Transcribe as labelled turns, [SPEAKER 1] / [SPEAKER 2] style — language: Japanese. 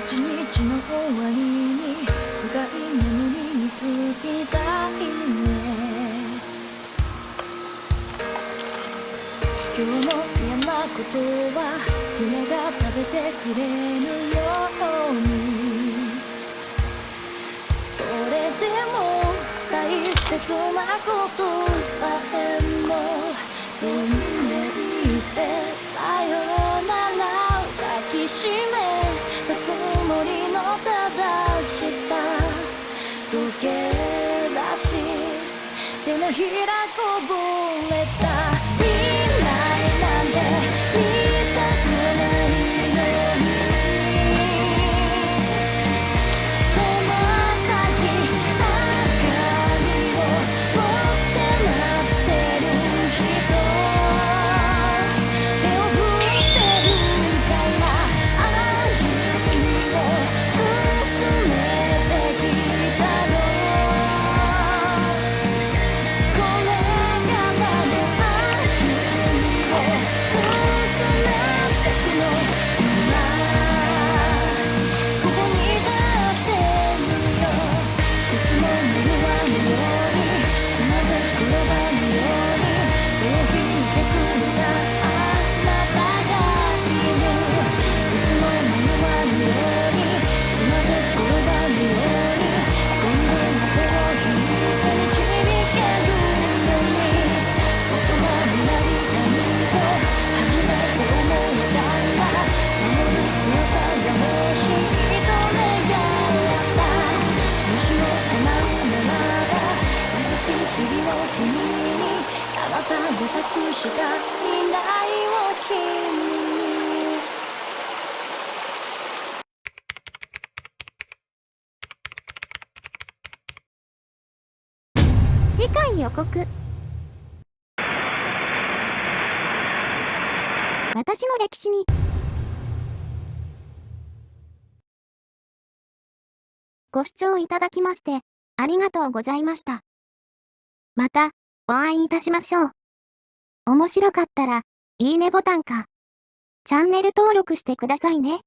[SPEAKER 1] 一日の終わりに深い眠りにつきたいね。今日の嫌なことは夢が食べてくれるように、それでも大切なことさえも運命ってさよなら抱きしめたつもりの正しさ溶け出し手のひらこぼれた未来なんて見たくないのに、その先明かりを持って待ってる人手を振ってるから歩みを進めてきたの。これからの歩みを進めてくの。今ここに立ってるよ。いつも夢はのようにつまずく転ばぬように手を引いてくれたあなたがいる。いつも夢はのようにつまずく転ばぬように今度は手を引いて導けるように、言葉になりたいと初めて思えたんだ。守る強さが欲しいと願ったもしも叶うならば優しい日々を君にあなたが託した未来を君に。
[SPEAKER 2] 次回予告。私の歴史にご視聴いただきましてありがとうございました。またお会いいたしましょう。面白かったらいいねボタンかチャンネル登録してくださいね。